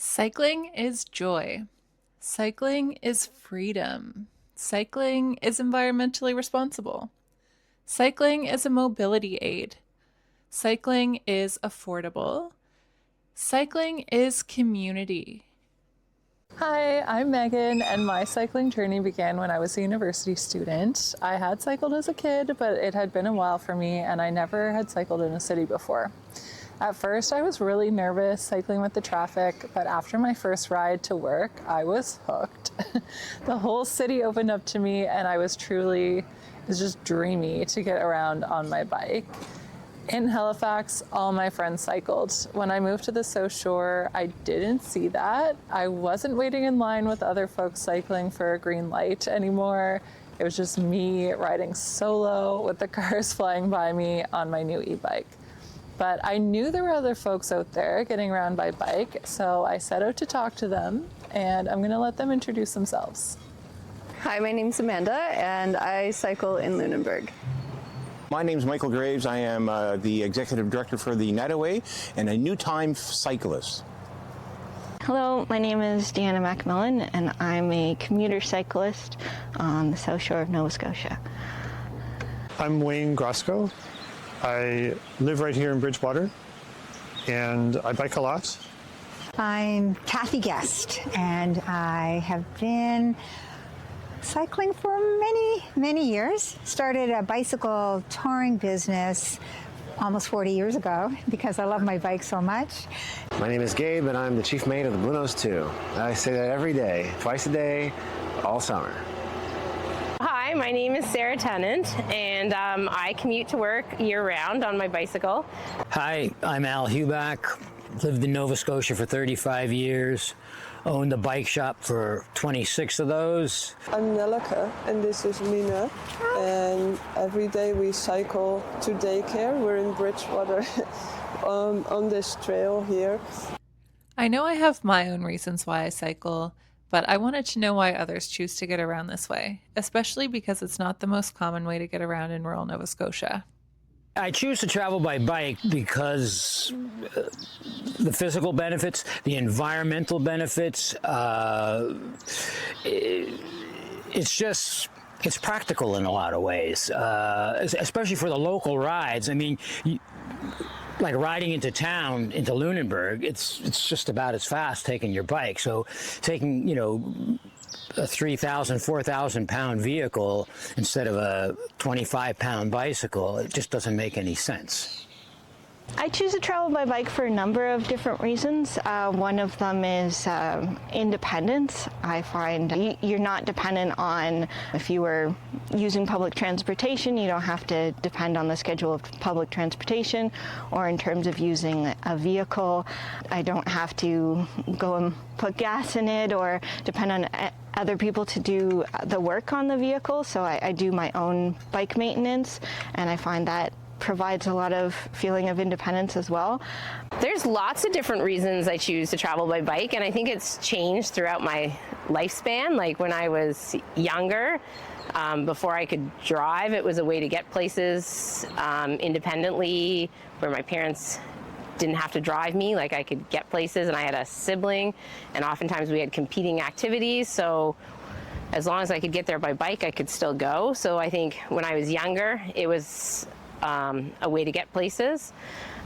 Cycling is joy. Cycling is freedom. Cycling is environmentally responsible. Cycling is a mobility aid. Cycling is affordable. Cycling is community. Hi, I'm Megan, and my cycling journey began when I was a university student. I had cycled as a kid, but it had been a while for me, and I never had cycled in a city before. At first, I was really nervous cycling with the traffic, but after my first ride to work, I was hooked. The whole city opened up to me, and it was just dreamy to get around on my bike. In Halifax, all my friends cycled. When I moved to the South Shore, I didn't see that. I wasn't waiting in line with other folks cycling for a green light anymore. It was just me riding solo with the cars flying by me on my new e-bike. But I knew there were other folks out there getting around by bike, so I set out to talk to them, and I'm going to let them introduce themselves. Hi, my name's Amanda, and I cycle in Lunenburg. My name's Michael Graves. I am the executive director for the Nelleke and a new time cyclist. Hello, my name is Dijana MacMillan, and I'm a commuter cyclist on the South Shore of Nova Scotia. I'm Wayne Groszko. I live right here in Bridgewater, and I bike a lot. I'm Cathy Guest, and I have been cycling for many years. Started a bicycle touring business almost 40 years ago because I love my bike so much. My name is Gabe, and I'm the chief mate of the Blue Nose 2. I say that every day, twice a day, all summer. Hi, my name is Tenant, and I commute to work year-round on my bicycle. Hi, I'm Heubach. Lived in Nova Scotia for 35 years. Owned a bike shop for 26 of those. I'm Nelleke, and this is Mina. And every day we cycle to daycare. We're in Bridgewater on this trail here. I know I have my own reasons why I cycle, but I wanted to know why others choose to get around this way, especially because it's not the most common way to get around in rural Nova Scotia. I choose to travel by bike because the physical benefits, the environmental benefits, it's practical in a lot of ways, especially for the local rides. I mean, like riding into town, into Lunenburg, it's just about as fast taking your bike. So taking, a 3,000, 4,000 pound vehicle instead of a 25-pound bicycle, it just doesn't make any sense. I choose to travel by bike for a number of different reasons. One of them is independence. I find you're not dependent on, if you were using public transportation, you don't have to depend on the schedule of public transportation, or in terms of using a vehicle, I don't have to go and put gas in it or depend on other people to do the work on the vehicle. So I do my own bike maintenance, and I find that provides a lot of feeling of independence as well. There's lots of different reasons I choose to travel by bike, and I think it's changed throughout my lifespan. Like when I was younger, before I could drive, it was a way to get places independently, where my parents didn't have to drive me. Like I could get places, and I had a sibling, and oftentimes we had competing activities, so as long as I could get there by bike, I could still go. So I think when I was younger, it was a way to get places.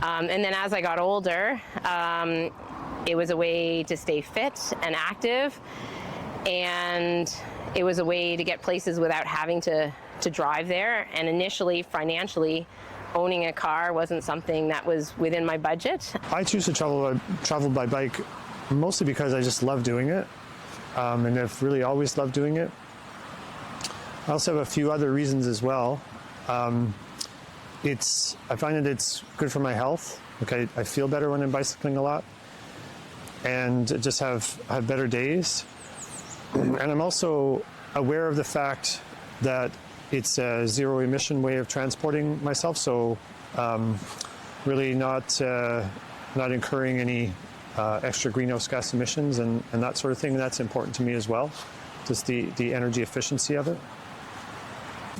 And then as I got older, it was a way to stay fit and active, and it was a way to get places without having to drive there. And initially, financially, owning a car wasn't something that was within my budget. I choose to travel by bike mostly because I just love doing it, and I've really always loved doing it. I also have a few other reasons as well. I find that it's good for my health. Okay, I feel better when I'm bicycling a lot, and just have better days. And I'm also aware of the fact that it's a zero emission way of transporting myself. So really not incurring any extra greenhouse gas emissions and that sort of thing. That's important to me as well. Just the energy efficiency of it.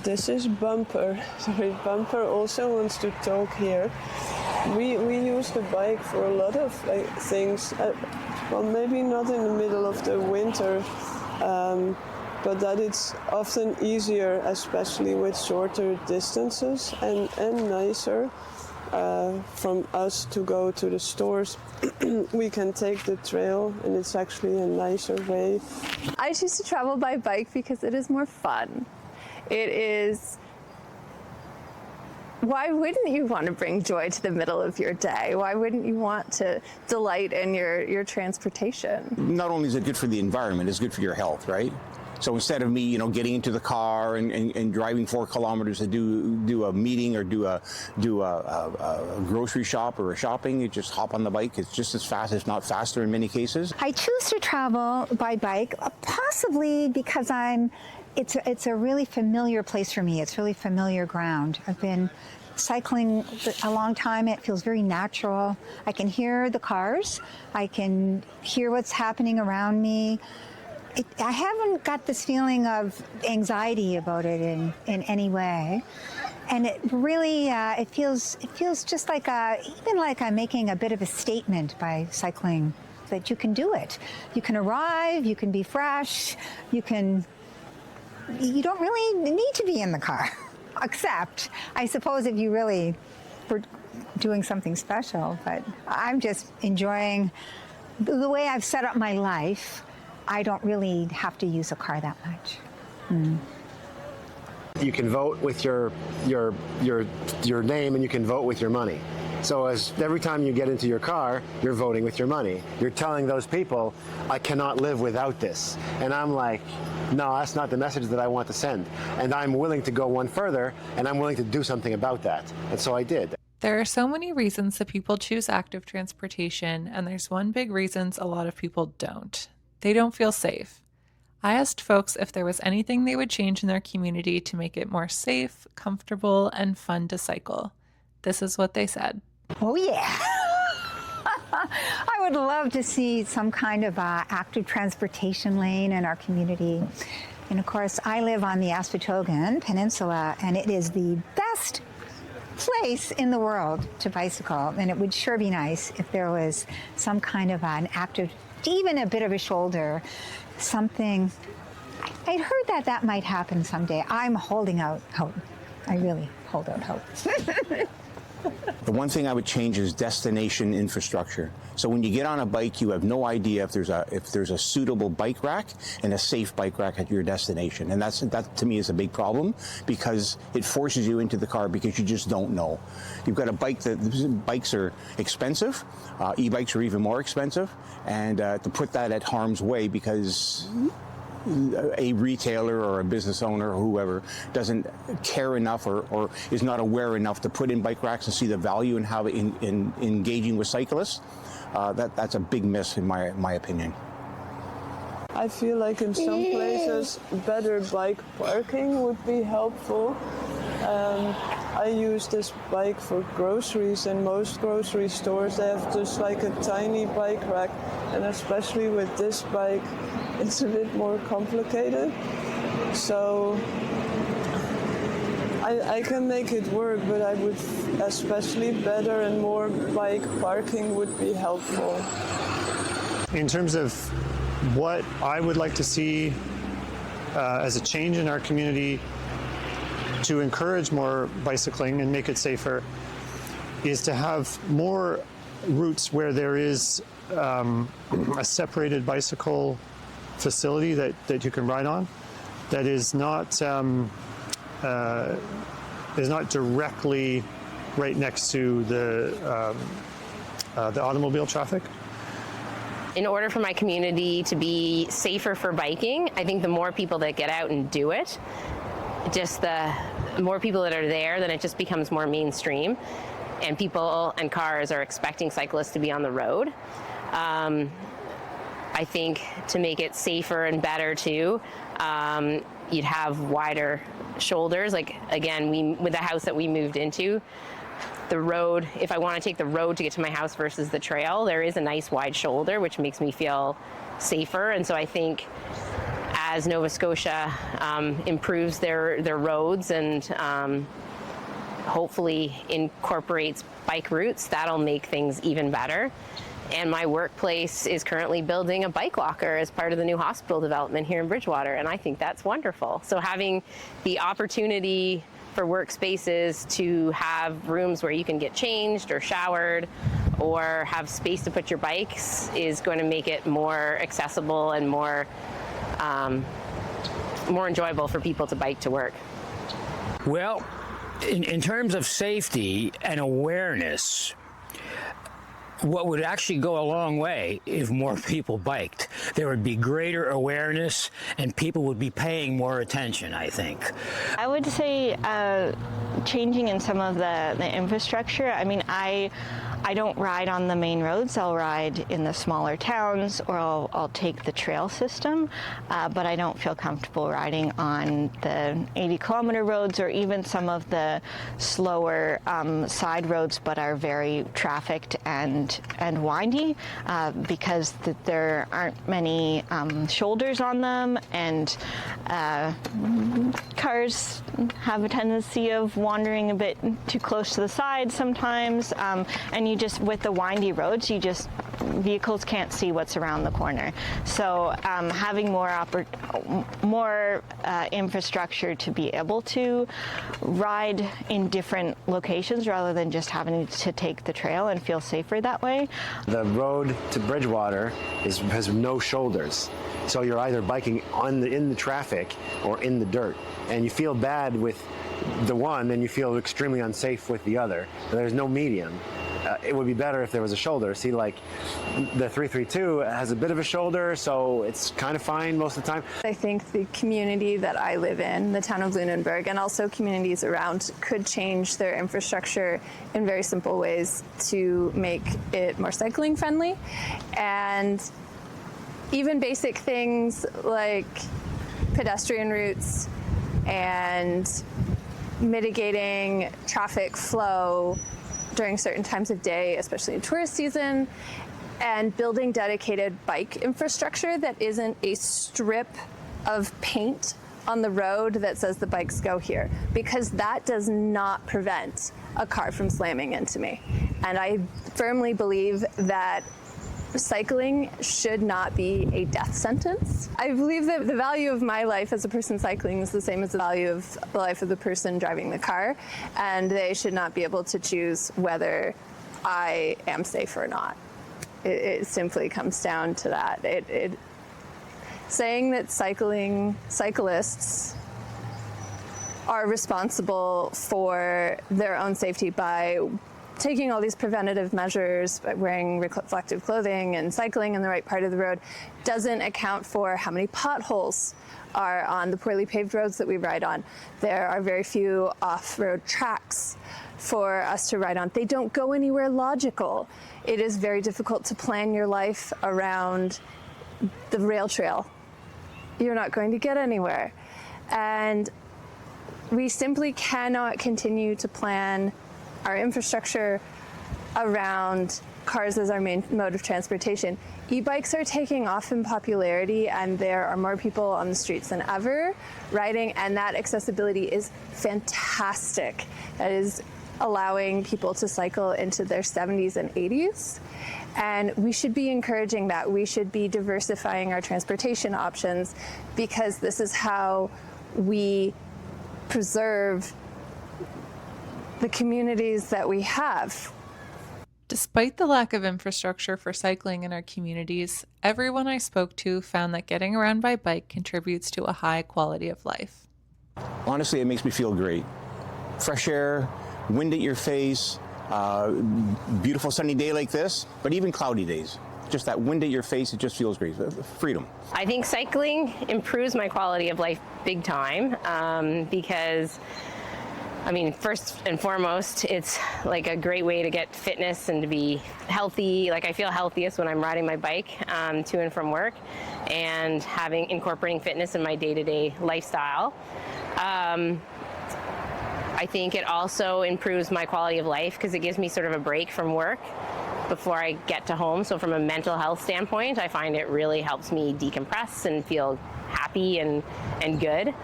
This is Bumper. Sorry, Bumper also wants to talk here. we use the bike for a lot of things. Well, maybe not in the middle of the winter, but that it's often easier, especially with shorter distances, and nicer from us to go to the stores. We can take the trail, and it's actually a nicer way. I choose to travel by bike because it is more fun. It is. Why wouldn't you want to bring joy to the middle of your day? Why wouldn't you want to delight in your transportation? Not only is it good for the environment, it's good for your health, right? So instead of me, getting into the car and driving 4 kilometers to do a meeting or do a grocery shop or a shopping, you just hop on the bike. It's just as fast, if not faster in many cases. I choose to travel by bike, possibly because it's a really familiar place for me. It's really familiar ground. I've been cycling a long time. It feels very natural. I can hear the cars. I can hear what's happening around me. I haven't got this feeling of anxiety about it in any way. And it really, it feels just like even like I'm making a bit of a statement by cycling that you can do it. You can arrive, you can be fresh, you don't really need to be in the car. Except, I suppose, if you really were doing something special. But I'm just enjoying the way I've set up my life. I don't really have to use a car that much. You can vote with your name, and you can vote with your money. So every time you get into your car, you're voting with your money. You're telling those people, I cannot live without this. And I'm like, no, that's not the message that I want to send. And I'm willing to go one further, and I'm willing to do something about that. And so I did. There are so many reasons that people choose active transportation, and there's one big reason a lot of people don't. They don't feel safe. I asked folks if there was anything they would change in their community to make it more safe, comfortable, and fun to cycle. This is what they said. Oh, yeah. I would love to see some kind of active transportation lane in our community. And of course, I live on the Aspeatogan Peninsula, and it is the best place in the world to bicycle. And it would sure be nice if there was some kind of an active, even a bit of a shoulder, something. I'd heard that might happen someday. I'm holding out hope. I really hold out hope. The one thing I would change is destination infrastructure. So when you get on a bike, you have no idea if there's a suitable bike rack and a safe bike rack at your destination. And that to me is a big problem, because it forces you into the car because you just don't know. You've got a bike bikes are expensive. E-bikes are even more expensive. And to put that at harm's way because a retailer or a business owner or whoever doesn't care enough or is not aware enough to put in bike racks and see the value in how in engaging with cyclists, that's a big miss in my opinion. I feel like in some places better bike parking would be helpful. I use this bike for groceries, and most grocery stores, they have just like a tiny bike rack, and especially with this bike, it's a bit more complicated. So I can make it work, but I would especially better and more bike parking would be helpful. In terms of what I would like to see as a change in our community to encourage more bicycling and make it safer, is to have more routes where there is a separated bicycle facility that you can ride on, that is not directly right next to the automobile traffic. In order for my community to be safer for biking, I think the more people that get out and do it, just the more people that are there, then it just becomes more mainstream, and people and cars are expecting cyclists to be on the road. I think to make it safer and better too, you'd have wider shoulders. Like again, with the house that we moved into, the road, if I want to take the road to get to my house versus the trail, there is a nice wide shoulder, which makes me feel safer. And so I think as Nova Scotia improves their roads and hopefully incorporates bike routes, that'll make things even better. And my workplace is currently building a bike locker as part of the new hospital development here in Bridgewater, and I think that's wonderful. So having the opportunity for workspaces to have rooms where you can get changed or showered or have space to put your bikes is going to make it more accessible and more enjoyable for people to bike to work. Well, in terms of safety and awareness, what would actually go a long way if more people biked? There would be greater awareness and people would be paying more attention, I think. I would say changing in some of the infrastructure. I mean, I don't ride on the main roads. I'll ride in the smaller towns, or I'll take the trail system, but I don't feel comfortable riding on the 80-kilometer roads or even some of the slower side roads, but are very trafficked and windy because there aren't many shoulders on them, and cars have a tendency of wandering a bit too close to the side sometimes, and you just, with the windy roads, vehicles can't see what's around the corner. So having more infrastructure to be able to ride in different locations rather than just having to take the trail and feel safer that way. The road to Bridgewater has no shoulders. So you're either biking in the traffic or in the dirt. And you feel bad with the one and you feel extremely unsafe with the other. There's no medium. It would be better if there was a shoulder. See, like the 332 has a bit of a shoulder, so it's kind of fine most of the time. I think the community that I live in, the town of Lunenburg, and also communities around, could change their infrastructure in very simple ways to make it more cycling friendly. And even basic things like pedestrian routes and mitigating traffic flow during certain times of day, especially in tourist season, and building dedicated bike infrastructure that isn't a strip of paint on the road that says the bikes go here, because that does not prevent a car from slamming into me. And I firmly believe that cycling should not be a death sentence. I believe that the value of my life as a person cycling is the same as the value of the life of the person driving the car, and they should not be able to choose whether I am safe or not. It simply comes down to that. Saying that cyclists are responsible for their own safety by taking all these preventative measures, by wearing reflective clothing and cycling in the right part of the road, doesn't account for how many potholes are on the poorly paved roads that we ride on. There are very few off-road tracks for us to ride on. They don't go anywhere logical. It is very difficult to plan your life around the rail trail. You're not going to get anywhere. And we simply cannot continue to plan our infrastructure around cars as our main mode of transportation. E-bikes are taking off in popularity, and there are more people on the streets than ever riding, and that accessibility is fantastic. That is allowing people to cycle into their 70s and 80s, and we should be encouraging that. We should be diversifying our transportation options, because this is how we preserve the communities that we have. Despite the lack of infrastructure for cycling in our communities, everyone I spoke to found that getting around by bike contributes to a high quality of life. Honestly, it makes me feel great. Fresh air, wind at your face, beautiful sunny day like this, but even cloudy days. Just that wind at your face, it just feels great. Freedom. I think cycling improves my quality of life big time because, I mean, first and foremost, it's like a great way to get fitness and to be healthy. Like, I feel healthiest when I'm riding my bike to and from work, and incorporating fitness in my day-to-day lifestyle. I think it also improves my quality of life because it gives me sort of a break from work before I get to home. So from a mental health standpoint, I find it really helps me decompress and feel happy and good.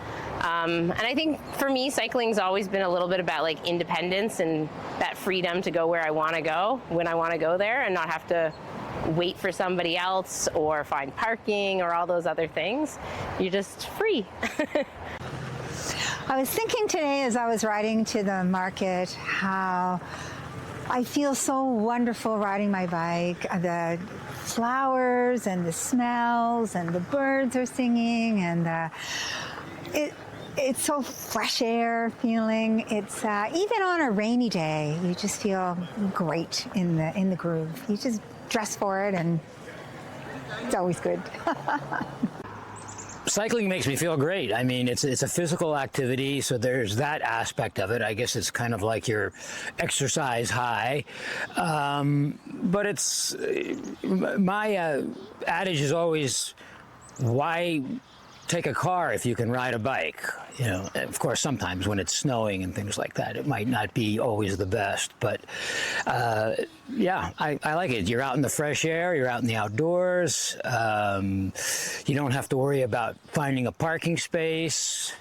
And I think for me, cycling's always been a little bit about like independence and that freedom to go where I want to go, when I want to go there, and not have to wait for somebody else or find parking or all those other things. You're just free. I was thinking today as I was riding to the market how I feel so wonderful riding my bike. The flowers and the smells and the birds are singing, and it's so fresh air feeling. It's even on a rainy day, you just feel great in the groove. You just dress for it, and it's always good. Cycling makes me feel great. I mean, it's a physical activity, so there's that aspect of it. I guess it's kind of like your exercise high. But it's my adage is always, why take a car if you can ride a bike? You know, of course, sometimes when it's snowing and things like that, it might not be always the best. But yeah, I like it. You're out in the fresh air. You're out in the outdoors. You don't have to worry about finding a parking space.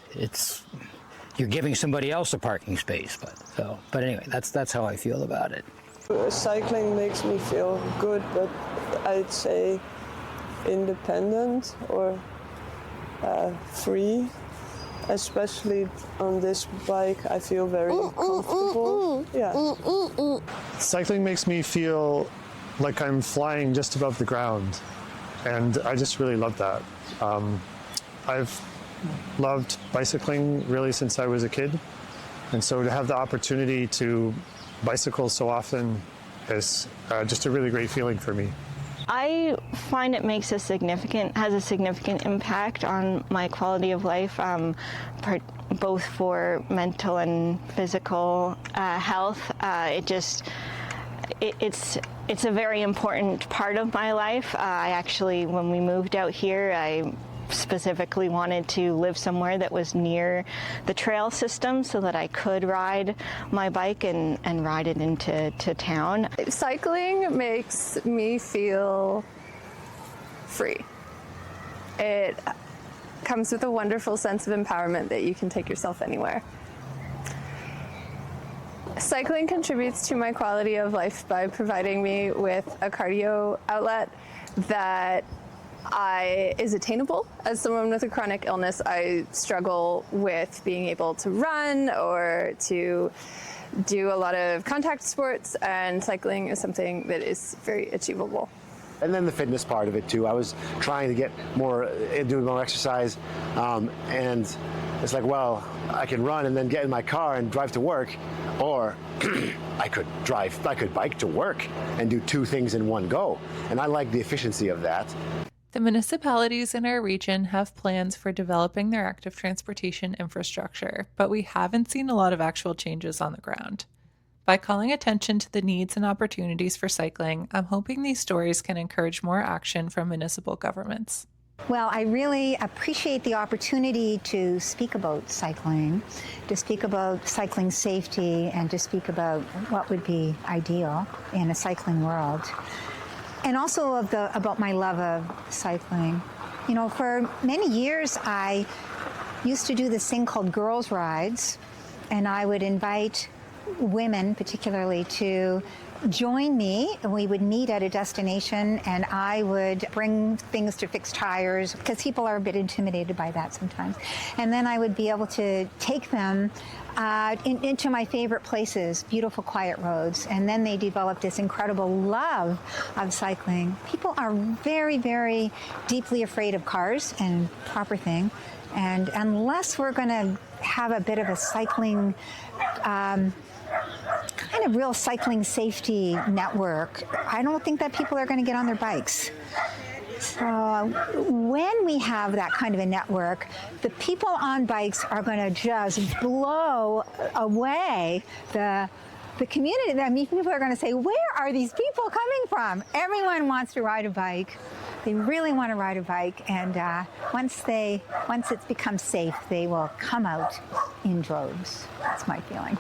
You're giving somebody else a parking space. But anyway, that's how I feel about it. Cycling makes me feel good, but I'd say independent or free. Especially on this bike, I feel very comfortable. Yeah. Cycling makes me feel like I'm flying just above the ground, and I just really love that. I've loved bicycling really since I was a kid, and so to have the opportunity to bicycle so often is just a really great feeling for me. I find it has a significant impact on my quality of life, both for mental and physical health. It's a very important part of my life. I actually, when we moved out here, I specifically wanted to live somewhere that was near the trail system so that I could ride my bike and ride it into town. Cycling makes me feel free. It comes with a wonderful sense of empowerment that you can take yourself anywhere. Cycling contributes to my quality of life by providing me with a cardio outlet that is attainable. As someone with a chronic illness, I struggle with being able to run or to do a lot of contact sports, and cycling is something that is very achievable. And then the fitness part of it too. I was trying to get do more exercise, and it's like, well, I can run and then get in my car and drive to work, or I could bike to work and do two things in one go. And I like the efficiency of that. The municipalities in our region have plans for developing their active transportation infrastructure, but we haven't seen a lot of actual changes on the ground. By calling attention to the needs and opportunities for cycling, I'm hoping these stories can encourage more action from municipal governments. Well, I really appreciate the opportunity to speak about cycling, to speak about cycling safety, and to speak about what would be ideal in a cycling world. And also about my love of cycling. You know, for many years I used to do this thing called girls' rides, and I would invite women particularly to join me, and we would meet at a destination, and I would bring things to fix tires, because people are a bit intimidated by that sometimes. And then I would be able to take them into my favorite places, beautiful quiet roads. And then they developed this incredible love of cycling. People are very, very deeply afraid of cars, and proper thing. And unless we're going to have a bit of a cycling kind of real cycling safety network, I don't think that people are going to get on their bikes. So when we have that kind of a network, the people on bikes are going to just blow away the community. I mean, people are going to say, where are these people coming from? Everyone wants to ride a bike. They really want to ride a bike, and once it becomes safe, they will come out in droves. That's my feeling.